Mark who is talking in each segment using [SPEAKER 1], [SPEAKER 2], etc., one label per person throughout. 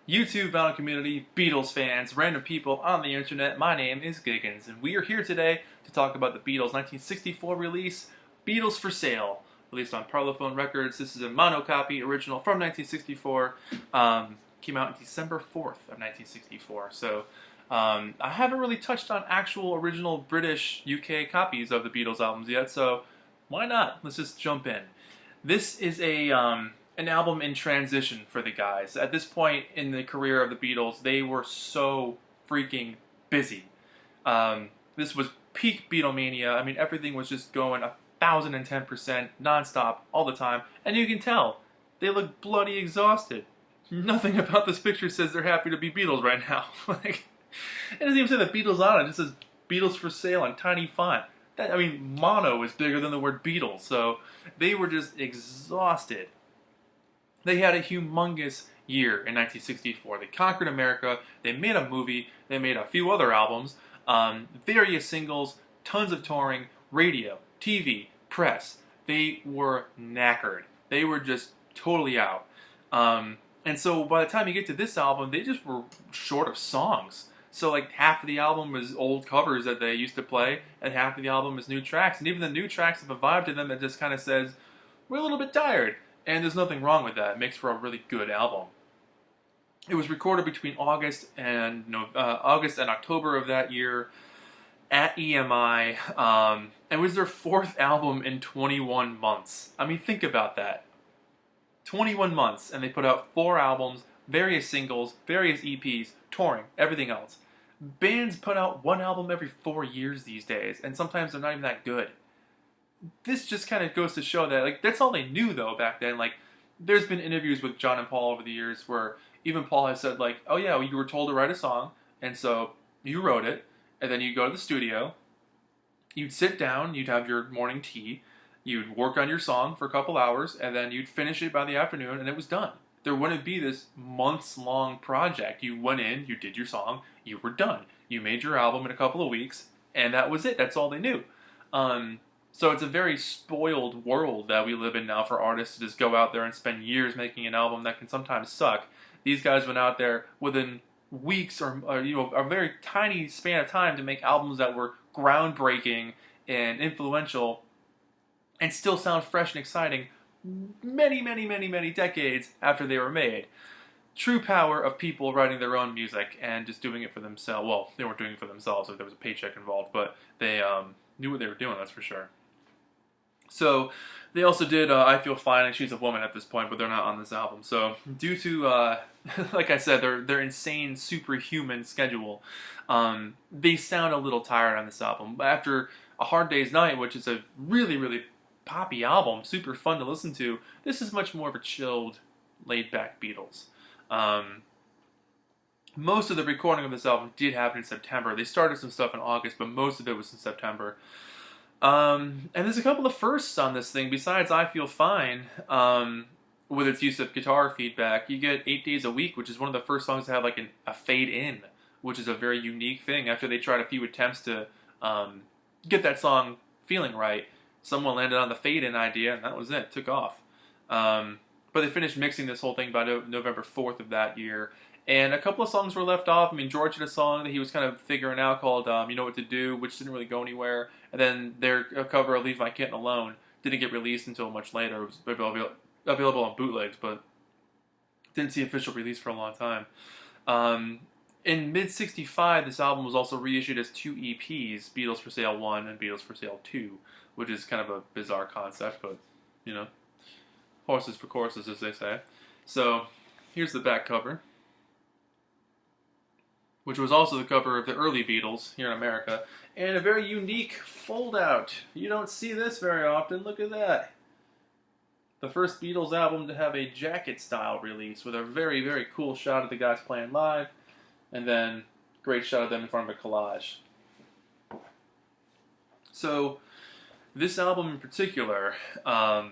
[SPEAKER 1] YouTube vinyl community, Beatles fans, random people on the internet, my name is Giggens, and we are here today to talk about the Beatles' 1964 release, Beatles for Sale, released on Parlophone Records. This is a mono copy, original from 1964, came out on December 4th of 1964, so I haven't really touched on actual original British UK copies of the Beatles albums yet, so why not? Let's just jump in. This is an album in transition for the guys. At this point in the career of the Beatles, they were so freaking busy. This was peak Beatlemania. I mean, everything was just going 1,010% nonstop all the time, and you can tell they look bloody exhausted. Nothing about this picture says they're happy to be Beatles right now. Like, it doesn't even say the Beatles on it. It just says Beatles for Sale on tiny font. I mean, mono is bigger than the word Beatles, so they were just exhausted. They had a humongous year in 1964. They conquered America, they made a movie, they made a few other albums, various singles, tons of touring, radio, TV, press. They were knackered. They were just totally out. And so by the time you get to this album, they just were short of songs. So like half of the album was old covers that they used to play, and half of the album is new tracks. And even the new tracks have a vibe to them that just kind of says, we're a little bit tired. And there's nothing wrong with that. It makes for a really good album. It was recorded between August and October of that year at EMI. And it was their fourth album in 21 months. I mean, think about that. 21 months, and they put out 4 albums, various singles, various EPs, touring, everything else. Bands put out 1 album every 4 years these days, and sometimes they're not even that good. This just kind of goes to show that, like, that's all they knew, though, back then. Like, there's been interviews with John and Paul over the years where even Paul has said, like, oh yeah, well, you were told to write a song, and so you wrote it, and then you go to the studio, you'd sit down, you'd have your morning tea, you'd work on your song for a couple hours, and then you'd finish it by the afternoon, and it was done. There wouldn't be this months-long project. You went in, you did your song, you were done. You made your album in a couple of weeks, and that was it. That's all they knew. So it's a very spoiled world that we live in now for artists to just go out there and spend years making an album that can sometimes suck. These guys went out there within weeks or a very tiny span of time to make albums that were groundbreaking and influential and still sound fresh and exciting many decades after they were made. True power of people writing their own music and just doing it for themselves. Well, they weren't doing it for themselves, so there was a paycheck involved, but they knew what they were doing, that's for sure. So they also did I Feel Fine and She's a Woman at this point, but they're not on this album. So due to, like I said, their insane, superhuman schedule, they sound a little tired on this album. But after A Hard Day's Night, which is a really poppy album, super fun to listen to, this is much more of a chilled, laid-back Beatles. Most of the recording of this album did happen in September. They started some stuff in August, but most of it was in September. And there's a couple of firsts on this thing. Besides I Feel Fine, with its use of guitar feedback, you get 8 Days a Week, which is one of the first songs to have like a fade in, which is a very unique thing. After they tried a few attempts to get that song feeling right, someone landed on the fade in idea, and that was it. It took off. But they finished mixing this whole thing by November 4th of that year. And a couple of songs were left off. I mean, George had a song that he was kind of figuring out called You Know What to Do, which didn't really go anywhere. And then their cover of Leave My Kitten Alone didn't get released until much later. It was available on bootlegs, but didn't see official release for a long time. In mid-65, this album was also reissued as 2 EPs, Beatles for Sale 1 and Beatles for Sale 2, which is kind of a bizarre concept, but, you know, horses for courses, as they say. So, here's the back cover, which was also the cover of the early Beatles here in America, and a very unique fold-out. You don't see this very often. Look at that. The first Beatles album to have a jacket-style release with a very cool shot of the guys playing live, and then great shot of them in front of a collage. So, this album in particular, I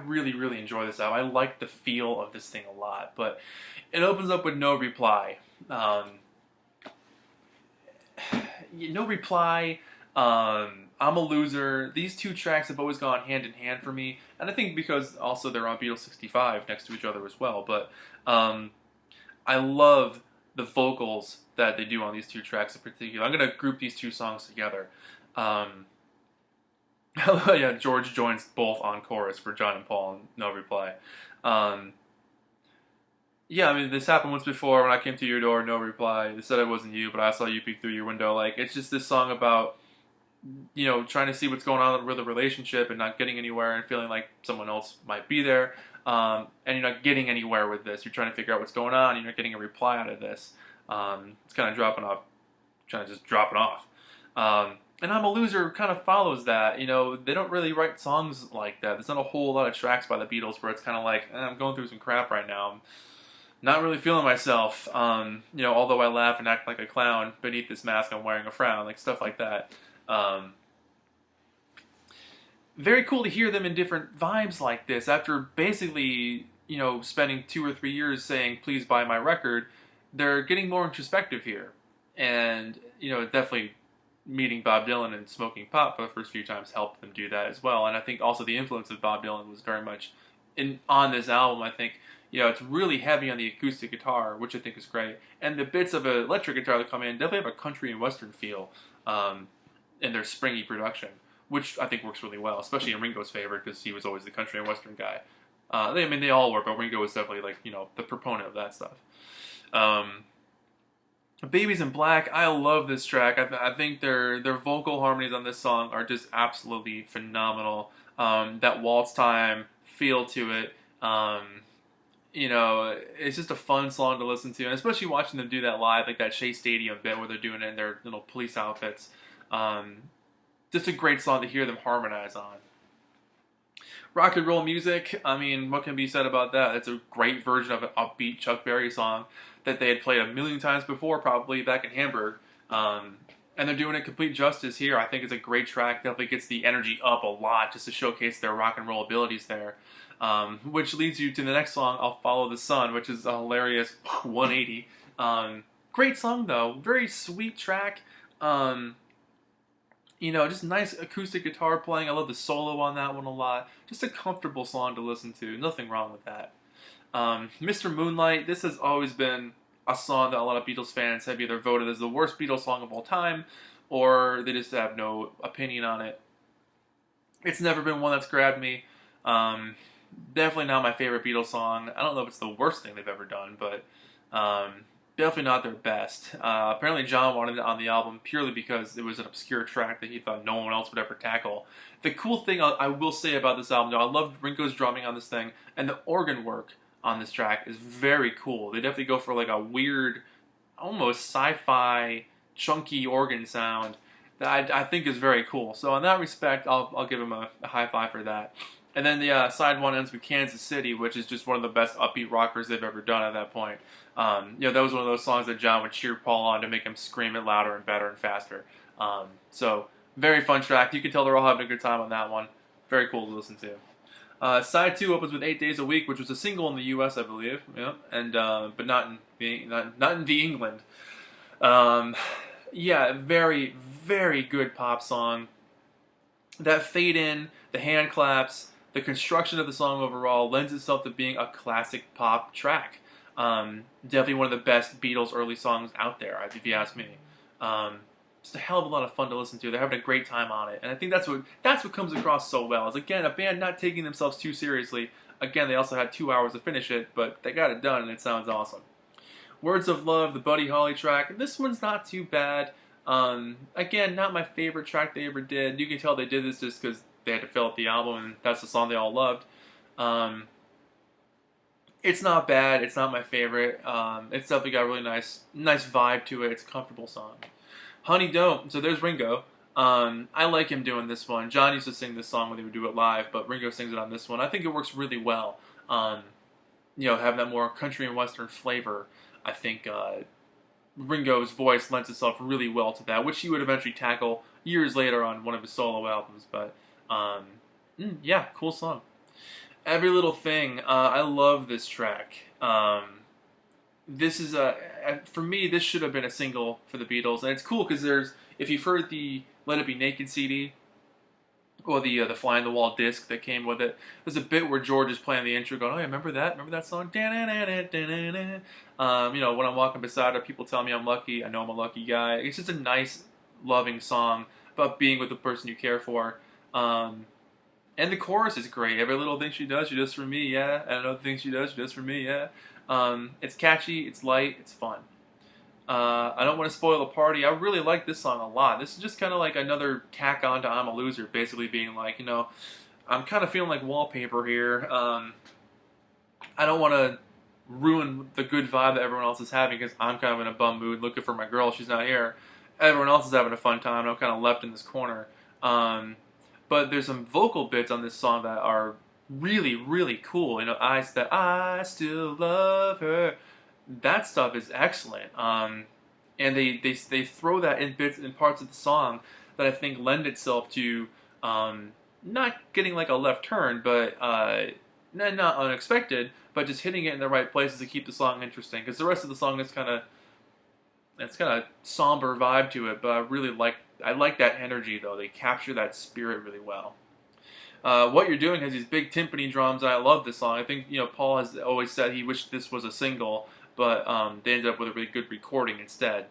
[SPEAKER 1] really enjoy this album. I like the feel of this thing a lot, but it opens up with No Reply. No Reply, I'm a Loser. These two tracks have always gone hand in hand for me, and I think because also they're on Beatles 65 next to each other as well, but I love the vocals that they do on these two tracks in particular. I'm gonna group these two songs together. Um, yeah, George joins both on chorus for John and Paul, and No Reply. Um, yeah, I mean, this happened once before when I came to your door, no reply. They said it wasn't you, but I saw you peek through your window. Like, it's just this song about, trying to see what's going on with a relationship and not getting anywhere and feeling like someone else might be there. And you're not getting anywhere with this. You're trying to figure out what's going on. You're not getting a reply out of this. It's kind of dropping off, trying to just drop it off. And I'm a Loser kind of follows that. They don't really write songs like that. There's not a whole lot of tracks by the Beatles where it's kind of like, I'm going through some crap right now. I'm not really feeling myself. Although I laugh and act like a clown, beneath this mask I'm wearing a frown, like stuff like that. Very cool to hear them in different vibes like this after basically, spending 2 or 3 years saying, please buy my record. They're getting more introspective here. And, definitely meeting Bob Dylan and smoking pot for the first few times helped them do that as well. And I think also the influence of Bob Dylan was very much on this album. I think, it's really heavy on the acoustic guitar, which I think is great. And the bits of an electric guitar that come in definitely have a country and western feel in their springy production, which I think works really well, especially in Ringo's favor because he was always the country and western guy. They all were, but Ringo was definitely the proponent of that stuff. Babies in Black, I love this track. I think their vocal harmonies on this song are just absolutely phenomenal. That waltz time feel to it. It's just a fun song to listen to, and especially watching them do that live, like that Shea Stadium bit where they're doing it in their little police outfits. Just a great song to hear them harmonize on. Rock and roll music, I mean, what can be said about that? It's a great version of an upbeat Chuck Berry song that they had played a million times before, probably back in Hamburg. And they're doing it complete justice here. I think it's a great track. Definitely gets the energy up a lot just to showcase their rock and roll abilities there. Which leads you to the next song, I'll Follow the Sun, which is a hilarious 180. Great song, though. Very sweet track. Just nice acoustic guitar playing. I love the solo on that one a lot. Just a comfortable song to listen to. Nothing wrong with that. Mr. Moonlight, this has always been a song that a lot of Beatles fans have either voted as the worst Beatles song of all time, or they just have no opinion on it. It's never been one that's grabbed me. Definitely not my favorite Beatles song. I don't know if it's the worst thing they've ever done, but definitely not their best. Apparently John wanted it on the album purely because it was an obscure track that he thought no one else would ever tackle. The cool thing I will say about this album, though, I love Ringo's drumming on this thing, and the organ work on this track is very cool. They definitely go for like a weird, almost sci-fi, chunky organ sound that I think is very cool. So in that respect, I'll give him a high five for that. And then the side one ends with Kansas City, which is just one of the best upbeat rockers they've ever done at that point. That was one of those songs that John would cheer Paul on to make him scream it louder and better and faster. So very fun track. You can tell they're all having a good time on that one. Very cool to listen to. Side 2 opens with 8 Days a Week, which was a single in the U.S., I believe, and but not in the England. Very, very good pop song. That fade in, the hand claps, the construction of the song overall lends itself to being a classic pop track. Definitely one of the best Beatles early songs out there, if you ask me. It's a hell of a lot of fun to listen to. They're having a great time on it, and I think that's what comes across so well. Is again a band not taking themselves too seriously. Again, they also had 2 hours to finish it, but they got it done, and it sounds awesome. Words of Love, the Buddy Holly track. This one's not too bad. Again, not my favorite track they ever did. You can tell they did this just because they had to fill out the album, and that's the song they all loved. It's not bad. It's not my favorite. It's definitely got a really nice vibe to it. It's a comfortable song. Honey Don't. So there's Ringo. I like him doing this one. John used to sing this song when they would do it live, but Ringo sings it on this one. I think it works really well. Having that more country and western flavor. I think Ringo's voice lends itself really well to that, which he would eventually tackle years later on one of his solo albums. But cool song. Every Little Thing. I love this track. This is for me, this should have been a single for the Beatles, and it's cool because if you've heard the Let It Be Naked CD, or the fly on the wall disc that came with it. There's a bit where George is playing the intro, going, "Oh, yeah, remember that? Remember that song?" You know, when I'm walking beside her, people tell me I'm lucky. I know I'm a lucky guy. It's just a nice, loving song about being with the person you care for. And the chorus is great. Every little thing she does for me, yeah. And another thing she does for me, yeah. It's catchy, it's light, it's fun. I don't want to spoil the party. I really like this song a lot. This is just kind of like another tack on to "I'm a Loser," basically being like, you know, I'm kind of feeling like wallpaper here. I don't want to ruin the good vibe that everyone else is having because I'm kind of in a bum mood looking for my girl. She's not here. Everyone else is having a fun time, and I'm kind of left in this corner. But there's some vocal bits on this song that are really, really cool. You know, I still love her. That stuff is excellent. And they throw that in bits and parts of the song that I think lend itself to not getting like a left turn, but not unexpected, but just hitting it in the right places to keep the song interesting. Because the rest of the song is kind of somber vibe to it, but I like that energy though. They capture that spirit really well. What You're Doing has these big timpani drums, and I love this song. I think, you know, Paul has always said he wished this was a single, but they ended up with a really good recording instead.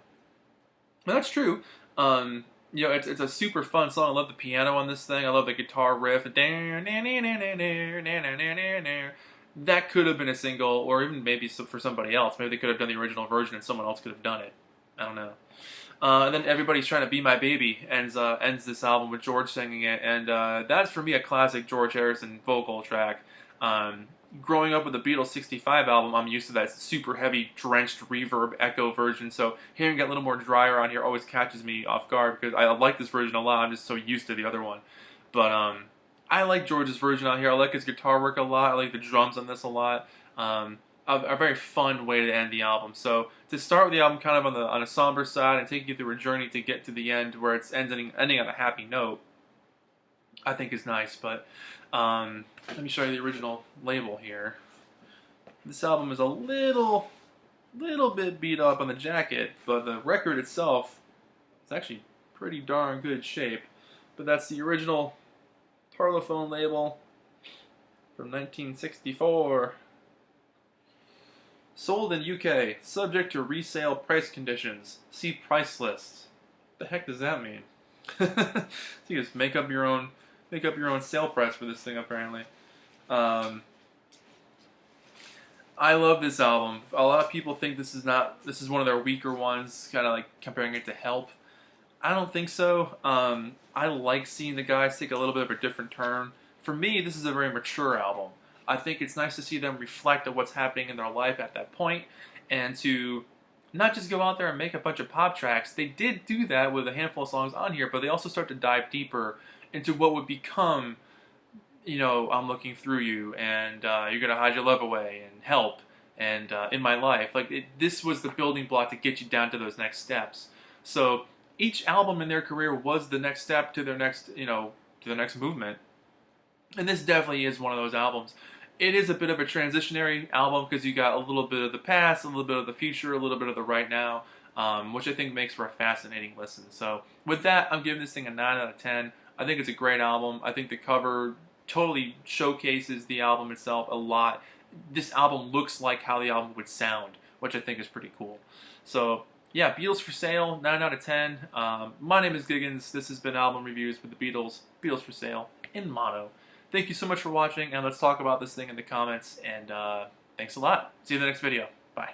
[SPEAKER 1] And that's true. You know, it's a super fun song. I love the piano on this thing. I love the guitar riff. That could have been a single, or even maybe for somebody else. Maybe they could have done the original version and someone else could have done it. I don't know. And then Everybody's Trying to Be My Baby ends this album with George singing it, and that's for me a classic George Harrison vocal track. Growing up with the Beatles '65 album, I'm used to that super heavy, drenched reverb echo version, so hearing it a little more drier on here always catches me off guard because I like this version a lot. I'm just so used to the other one. But I like George's version on here. I like his guitar work a lot. I like the drums on this a lot. A very fun way to end the album. So to start with the album kind of on a somber side and take you through a journey to get to the end where it's ending on a happy note, I think is nice. But let me show you the original label here. This album is a little bit beat up on the jacket, but the record itself is actually pretty darn good shape. But that's the original Parlophone label from 1964. Sold in UK, subject to resale price conditions. See price lists. The heck does that mean? So you just make up your own sale price for this thing apparently. I love this album. A lot of people think this is one of their weaker ones, kind of like comparing it to Help. I don't think so. I like seeing the guys take a little bit of a different turn. For me, this is a very mature album. I think it's nice to see them reflect on what's happening in their life at that point, and to not just go out there and make a bunch of pop tracks. They did do that with a handful of songs on here, but they also start to dive deeper into what would become, you know, I'm Looking Through You, and You're Gonna Hide Your Love Away, and Help, and In My Life. This was the building block to get you down to those next steps. So each album in their career was the next step to their next, to the next movement. And this definitely is one of those albums. It is a bit of a transitionary album because you got a little bit of the past, a little bit of the future, a little bit of the right now, which I think makes for a fascinating listen. So with that, I'm giving this thing a 9 out of 10. I think it's a great album. I think the cover totally showcases the album itself a lot. This album looks like how the album would sound, which I think is pretty cool. So yeah, Beatles for Sale, 9 out of 10. My name is Giggens. This has been Album Reviews with the Beatles. Beatles for Sale in mono. Thank you so much for watching, and let's talk about this thing in the comments, and thanks a lot. See you in the next video. Bye.